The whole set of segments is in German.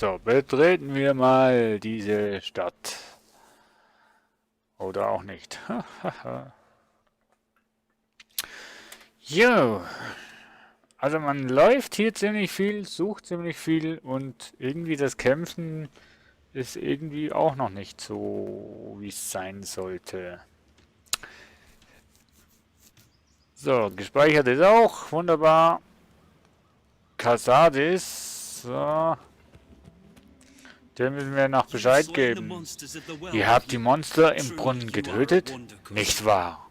So, betreten wir mal diese Stadt. Oder auch nicht. Jo. Also man läuft hier ziemlich viel, sucht ziemlich viel und irgendwie das Kämpfen ist irgendwie auch noch nicht so, wie es sein sollte. So, gespeichert ist auch. Wunderbar. Casadis. So. Dem müssen wir noch Bescheid geben. Ihr habt die Monster im Brunnen getötet? Nicht wahr?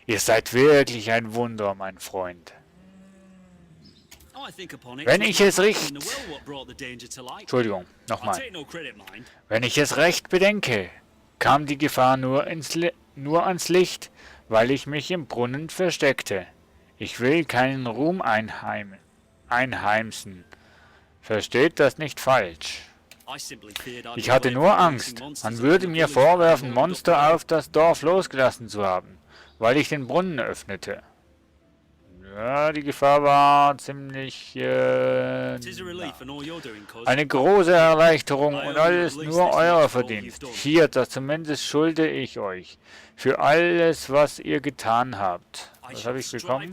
Ihr seid wirklich ein Wunder, mein Freund. Wenn ich es recht... Entschuldigung, nochmal. Wenn ich es recht bedenke, kam die Gefahr nur ans Licht, weil ich mich im Brunnen versteckte. Ich will keinen Ruhm einheimsen. Versteht das nicht falsch. Ich hatte nur Angst. Man würde mir vorwerfen, Monster auf das Dorf losgelassen zu haben, weil ich den Brunnen öffnete. Ja, die Gefahr war ziemlich eine große Erleichterung und alles nur euer Verdienst. Hier, das zumindest schulde ich euch für alles, was ihr getan habt. Was habe ich bekommen?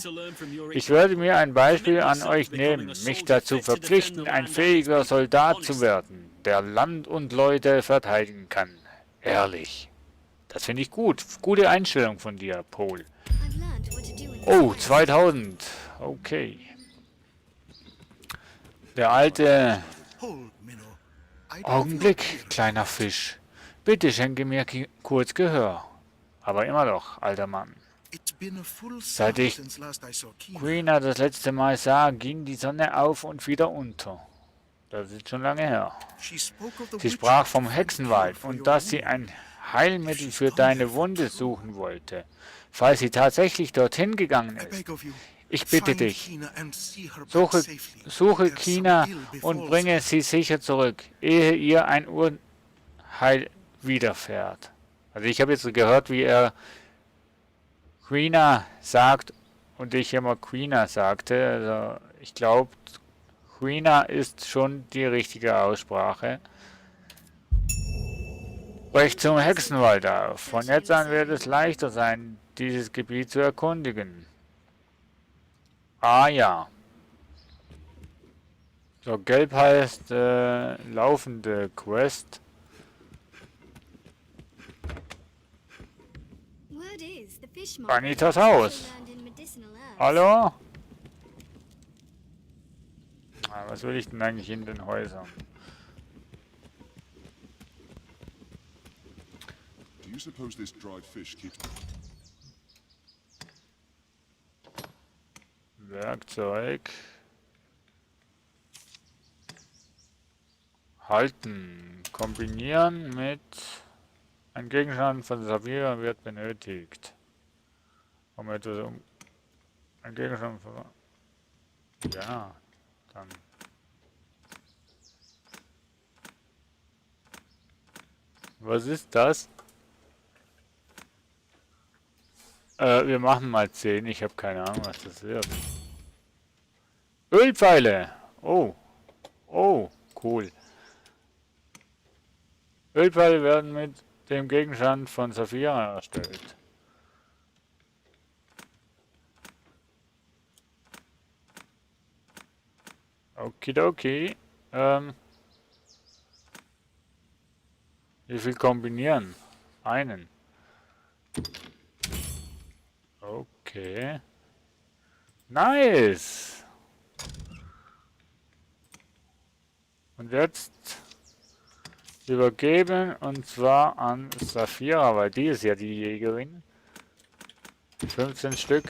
Ich werde mir ein Beispiel an euch nehmen, mich dazu verpflichten, ein fähiger Soldat zu werden, der Land und Leute verteidigen kann. Ehrlich. Das finde ich gut. Gute Einstellung von dir, Paul. Oh, 2000. Okay. Der alte... Augenblick, kleiner Fisch. Bitte schenke mir kurz Gehör. Aber immer doch, alter Mann. Seit ich Quina das letzte Mal sah, ging die Sonne auf und wieder unter. Das ist schon lange her. Sie sprach vom Hexenwald und dass sie ein Heilmittel für deine Wunde suchen wollte, falls sie tatsächlich dorthin gegangen ist. Ich bitte dich, suche Quina und bringe sie sicher zurück, ehe ihr ein Unheil widerfährt. Also ich habe jetzt gehört, wie er Quina sagt und ich immer Quina sagte. Also ich glaube, Quina ist schon die richtige Aussprache. Brecht zum Hexenwald auf. Von jetzt an wird es leichter sein, dieses Gebiet zu erkundigen. Ah ja. So, gelb heißt laufende Quest. Vanitas Haus. Hallo? Was will ich denn eigentlich in den Häusern? Werkzeug. Halten. Kombinieren mit... Ein Gegenstand von Saphira wird benötigt. Um etwas um... Ein Gegenstand von... Ja, dann... Was ist das? Wir machen mal 10. Ich habe keine Ahnung, was das wird. Ölpfeile! Oh. Oh, cool. Ölpfeile werden mit dem Gegenstand von Saphira erstellt. Okidoki. Wie viel kombinieren? Einen. Okay. Nice. Und jetzt übergeben und zwar an Saphira, weil die ist ja die Jägerin. 15 Stück.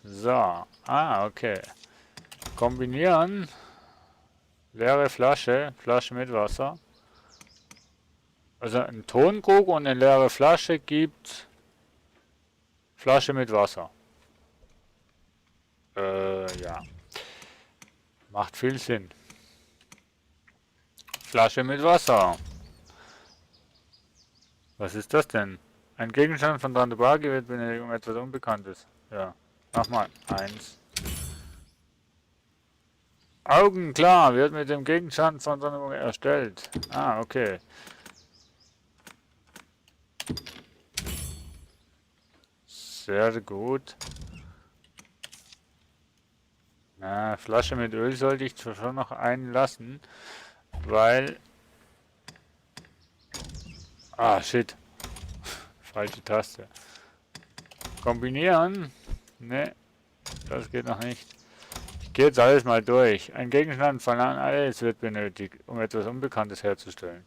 So. Ah, okay. Kombinieren. Leere Flasche. Flasche mit Wasser. Also ein Tonkrug und eine leere Flasche gibt Flasche mit Wasser. Ja. Macht viel Sinn. Flasche mit Wasser. Was ist das denn? Ein Gegenstand von Drandebagi wird benötigt, um etwas Unbekanntes. Ja. Mach mal. 1. Augenklar, wird mit dem Gegenstand von Sonderung erstellt. Ah, okay. Sehr gut. Na, Flasche mit Öl sollte ich schon noch einlassen, weil... Ah, shit. Falsche Taste. Kombinieren? Ne, das geht noch nicht. Ich gehe jetzt alles mal durch. Ein Gegenstand von alles wird benötigt, um etwas Unbekanntes herzustellen.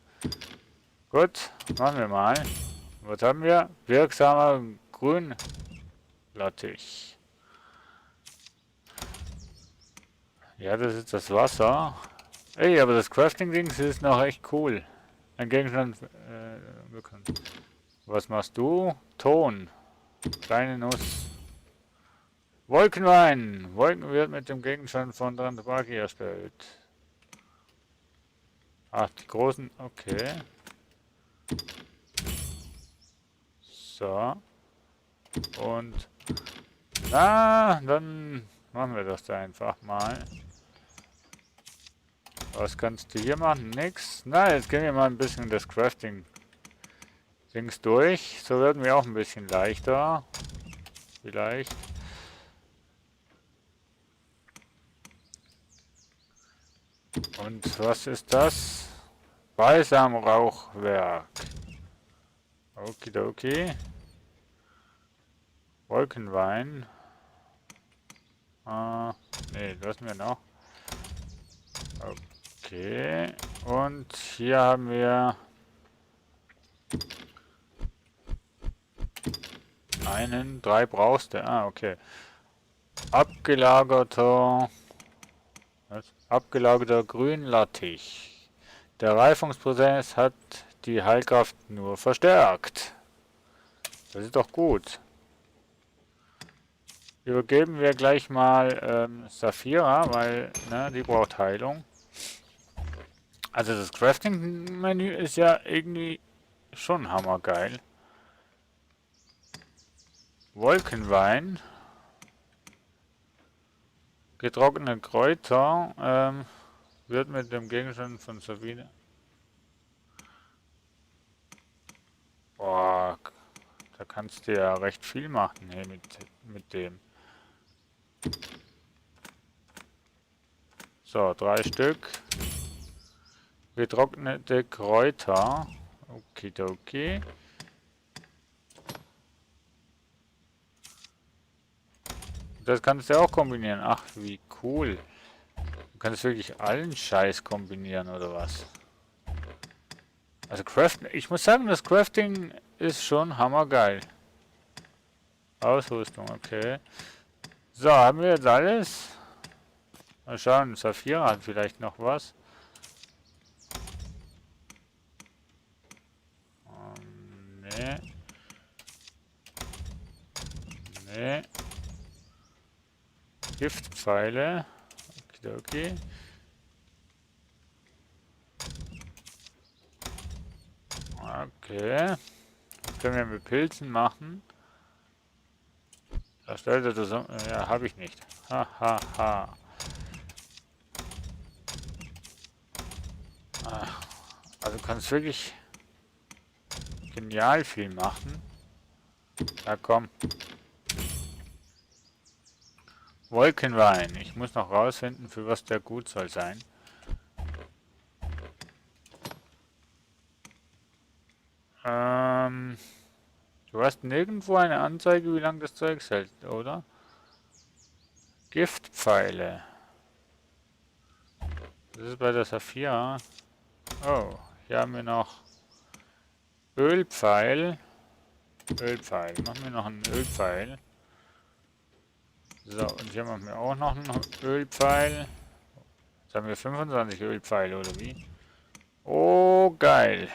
Gut, machen wir mal. Was haben wir? Wirksamer Grünlattich. Ja, das ist das Wasser. Ey, aber das Crafting-Dings ist noch echt cool. Ein Gegenstand bekannt. Was machst du? Ton. Kleine Nuss. Wolkenwein. Wolken wird mit dem Gegenstand von Drantabaki erstellt. Ach, die großen. Okay. So. Und. Na, dann machen wir das da einfach mal. Was kannst du hier machen? Nix. Na, jetzt gehen wir mal ein bisschen das Crafting-Dings durch. So werden wir auch ein bisschen leichter. Vielleicht. Und was ist das? Balsamrauchwerk. Okidoki. Wolkenwein. Ne, lassen wir noch. Okay. Und hier haben wir einen. 3 brauchst du. Ah, okay. Abgelagerter. Was? Abgelagerter Grünlattich. Der Reifungsprozess hat die Heilkraft nur verstärkt. Das ist doch gut. Übergeben wir gleich mal Saphira, weil ne, die braucht Heilung. Also das Crafting-Menü ist ja irgendwie schon hammergeil. Wolkenwein. Getrocknete Kräuter wird mit dem Gegenstand von Sabine. Boah, da kannst du ja recht viel machen hier mit dem. So, 3 Stück. Getrocknete Kräuter. Okidoki. Das kannst du auch kombinieren. Ach, wie cool. Du kannst wirklich allen Scheiß kombinieren, oder was? Also Crafting, ich muss sagen, das Crafting ist schon hammergeil. Ausrüstung, okay. So, haben wir jetzt alles? Mal schauen, Saphira hat vielleicht noch was. Nee. Nee. Giftpfeile. Okay. Okay. Das können wir mit Pilzen machen. Da stellt er das. Ja, habe ich nicht. Hahaha. Ha, ha. Also du kannst wirklich genial viel machen. Na komm. Wolkenwein. Ich muss noch rausfinden, für was der gut soll sein. Du hast nirgendwo eine Anzeige, wie lange das Zeug hält, oder? Giftpfeile. Das ist bei der Saphira. Oh, hier haben wir noch Ölpfeil. Ölpfeil. Machen wir noch einen Ölpfeil. So, und hier machen wir auch noch einen Ölpfeil. Jetzt haben wir 25 Ölpfeile, oder wie? Oh, geil.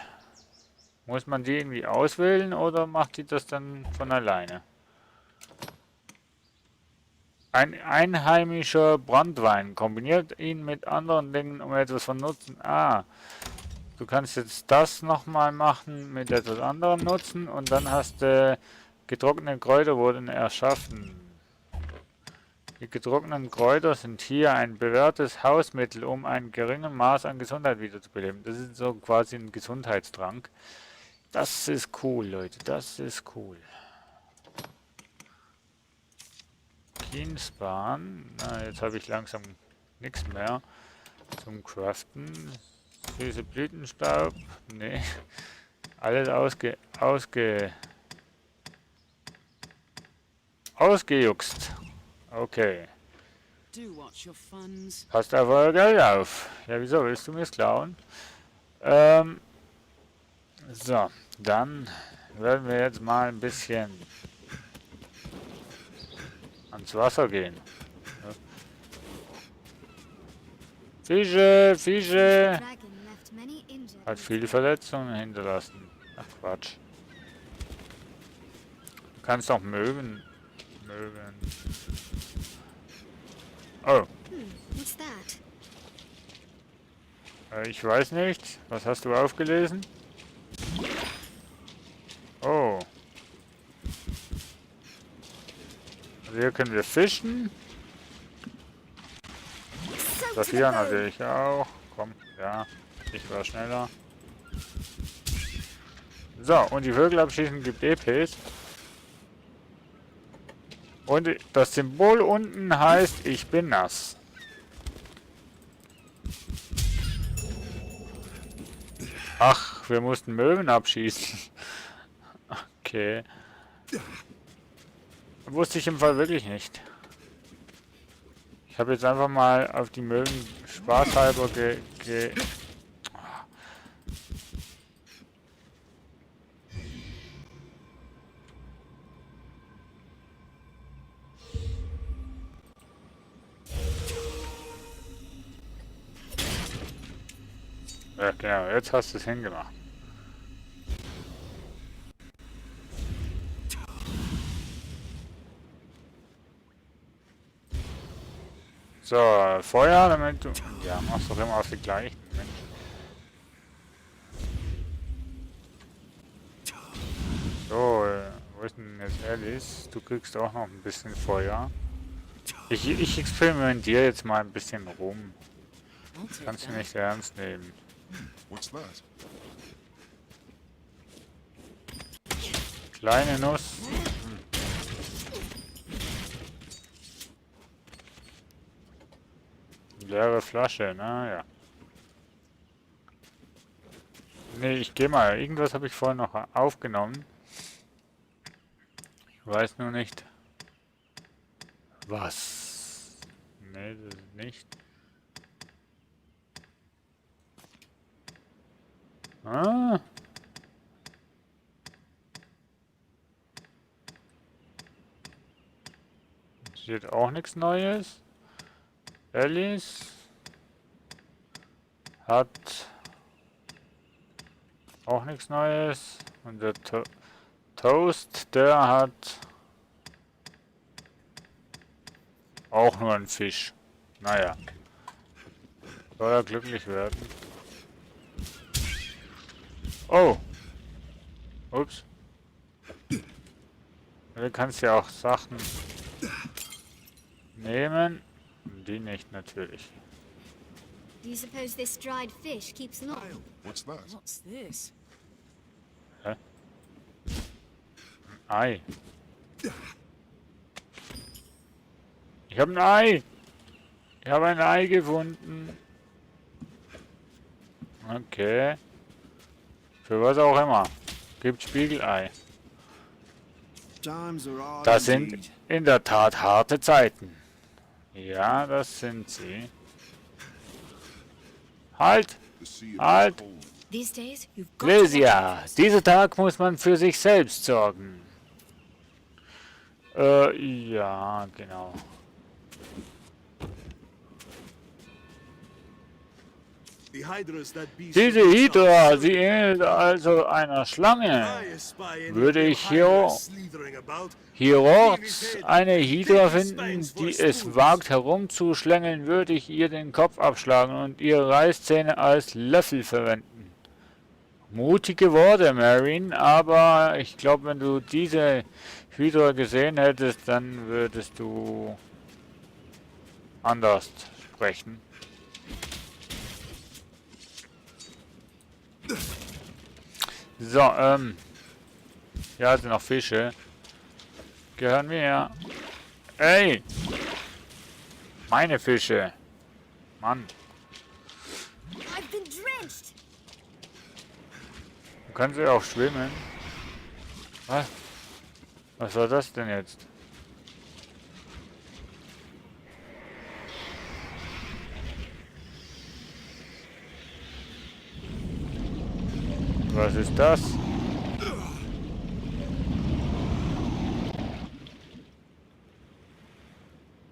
Muss man die irgendwie auswählen oder macht die das dann von alleine? Ein einheimischer Branntwein. Kombiniert ihn mit anderen Dingen, um etwas von Nutzen. Ah, du kannst jetzt das nochmal machen mit etwas anderem Nutzen und dann hast du getrocknete Kräuter wurden erschaffen. Die getrockneten Kräuter sind hier ein bewährtes Hausmittel, um ein geringes Maß an Gesundheit wiederzubeleben. Das ist so quasi ein Gesundheitstrank. Das ist cool, Leute. Das ist cool. Kienspan. Na, jetzt habe ich langsam nichts mehr zum Craften. Süße Blütenstaub. Nee. Alles ausgejuckst. Okay. Passt auf euer Geld auf. Ja, wieso willst du mir es klauen? So, dann werden wir jetzt mal ein bisschen ans Wasser gehen. Ja. Fische, Fische! Hat viele Verletzungen hinterlassen. Ach Quatsch. Du kannst doch mögen. Oh. Ich weiß nicht. Was hast du aufgelesen? Oh. Also hier können wir fischen. Saphir natürlich auch. Komm, ja. Ich war schneller. So, und die Vögel abschießen gibt EPs. Und das Symbol unten heißt, ich bin nass. Ach, wir mussten Möwen abschießen. Okay. Wusste ich im Fall wirklich nicht. Ich habe jetzt einfach mal auf die Möwen spaßhalber Ja, genau, jetzt hast du es hingemacht. So, Feuer, damit du... Ja, machst doch immer auf die gleichen. Mensch. So, wo ist denn jetzt Alice? Du kriegst auch noch ein bisschen Feuer. Ich experimentiere jetzt mal ein bisschen rum. Kannst du nicht ernst nehmen. Kleine Nuss. Leere Flasche, naja. Nee, ich gehe mal. Irgendwas habe ich vorhin noch aufgenommen. Ich weiß nur nicht. Was? Nee, das ist nicht. Ah. Steht auch nichts Neues. Alice hat auch nichts Neues. Und der Toast, der hat auch nur einen Fisch. Naja. Soll er glücklich werden. Oh. Ups. Du kannst ja auch Sachen nehmen. Die nicht, natürlich. Do you suppose this dried fish keeps long? What's that? What's this? Hä? Ein Ei. Ich habe ein Ei. Ich habe ein Ei gefunden. Okay. Für was auch immer. Gibt Spiegelei. Das sind in der Tat harte Zeiten. Ja, das sind sie. Halt! Halt! Lesia, dieser Tag muss man für sich selbst sorgen. Ja, genau. Diese Hydra, sie ähnelt also einer Schlange. Würde ich hierorts eine Hydra finden, die es wagt herumzuschlängeln, würde ich ihr den Kopf abschlagen und ihre Reißzähne als Löffel verwenden. Mutige Worte, Marine, aber ich glaube, wenn du diese Hydra gesehen hättest, dann würdest du anders sprechen. So, ja, sind noch Fische. Gehören mir. Ey! Meine Fische. Mann. I've been drenched. Du kannst ja auch schwimmen. Was? Was war das denn jetzt? Was ist das?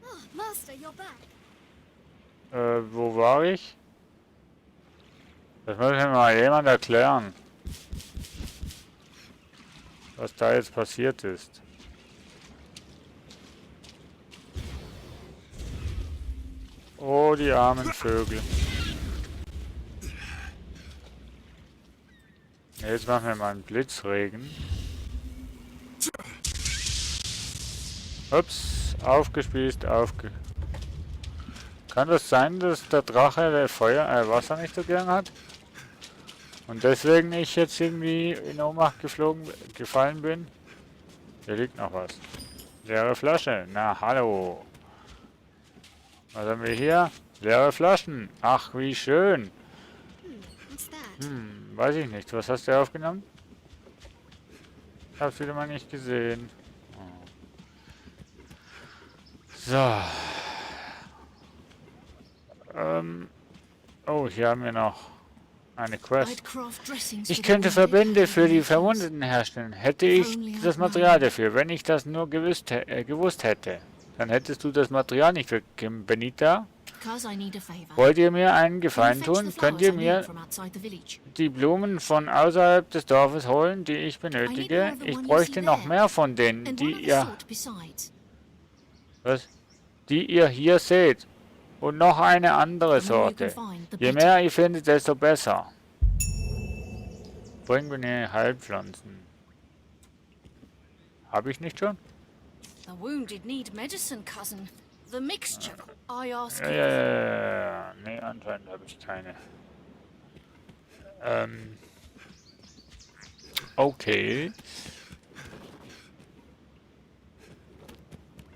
Oh, Master, you're back. Wo war ich? Das muss mir mal jemand erklären. Was da jetzt passiert ist. Oh, die armen Vögel. Jetzt machen wir mal einen Blitzregen. Ups, aufgespießt, Kann das sein, dass der Drache der Wasser nicht so gern hat? Und deswegen ich jetzt irgendwie in Ohnmacht gefallen bin? Hier liegt noch was. Leere Flasche. Na, hallo. Was haben wir hier? Leere Flaschen. Ach, wie schön. What's that? Weiß ich nicht. Was hast du aufgenommen? Ich hab's wieder mal nicht gesehen. So. Oh, hier haben wir noch eine Quest. Ich könnte Verbände für die Verwundeten herstellen. Hätte ich das Material dafür, wenn ich das nur gewusst hätte. Dann hättest du das Material nicht für Benita. Wollt ihr mir einen Gefallen tun? Könnt ihr mir die Blumen von außerhalb des Dorfes holen, die ich benötige? Ich bräuchte noch mehr von denen, die ihr hier seht. Und noch eine andere Sorte. Je mehr ihr findet, desto besser. Bring mir Heilpflanzen. Habe ich nicht schon? The wounded need medicine, cousin. The mixture, I ask you. Ja. Nee, anscheinend habe ich keine. Okay.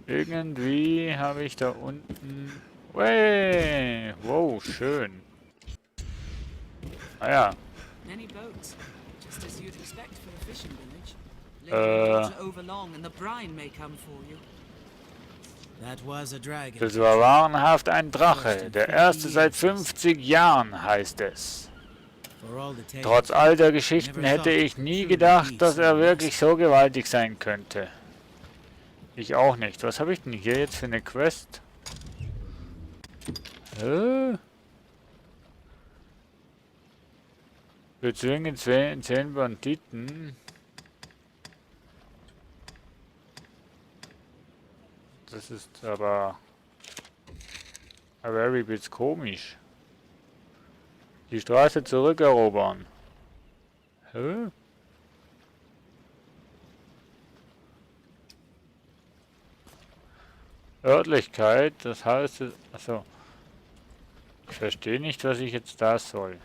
Irgendwie habe ich da unten... Wey! Wow, schön. Ah ja. Many boats, just as you'd expect for a fishing village. Leaving water over long and the brine may come for you. That was a dragon. Das war wahrhaft ein Drache. Der erste seit 50 Jahren, heißt es. Trotz all der Geschichten hätte ich nie gedacht, dass er wirklich so gewaltig sein könnte. Ich auch nicht. Was habe ich denn hier jetzt für eine Quest? Bezwingen 10 Banditen. Das ist aber ein very bit komisch. Die Straße zurückerobern. Örtlichkeit, das heißt, also ich verstehe nicht, was ich jetzt da soll.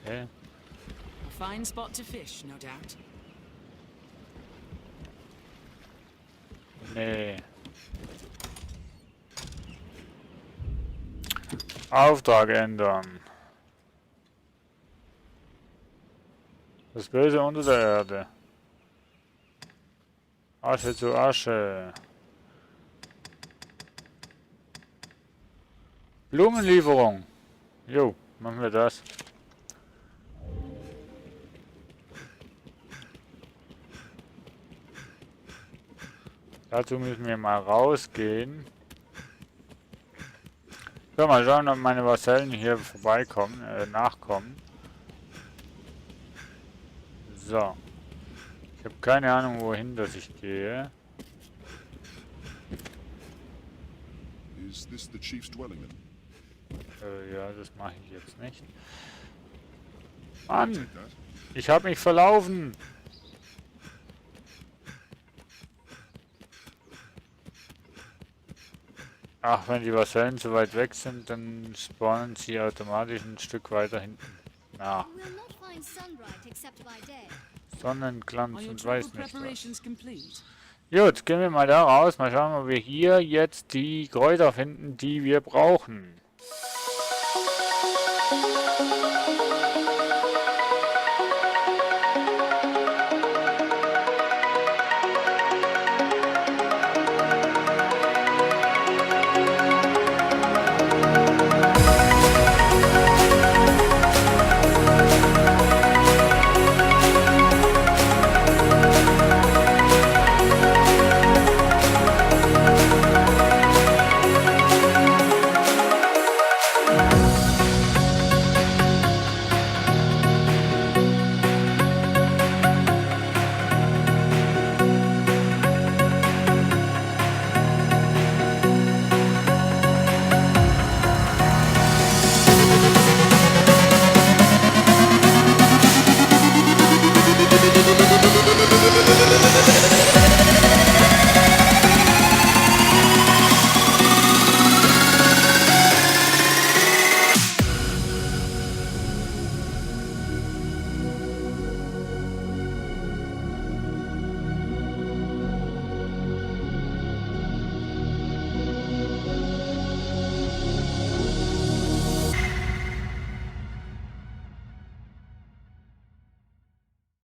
Okay. A fine spot to fish, no doubt. Nee. Auftrag ändern. Das Böse unter der Erde. Asche zu Asche. Blumenlieferung. Jo, machen wir das. Dazu müssen wir mal rausgehen. So, mal schauen, ob meine Vasellen hier vorbeikommen, nachkommen. So. Ich habe keine Ahnung, wohin dass ich gehe. Is this the chief's dwelling then? Ja, das mache ich jetzt nicht. Mann! Take that. Ich habe mich verlaufen. Ach, wenn die Vasallen so weit weg sind, dann spawnen sie automatisch ein Stück weiter hinten. Na, You will not find sunbright except by day. Sonnenglanz Are your und travel weiß nicht was. preparations complete? Gut, gehen wir mal da raus. Mal schauen, ob wir hier jetzt die Kräuter finden, die wir brauchen.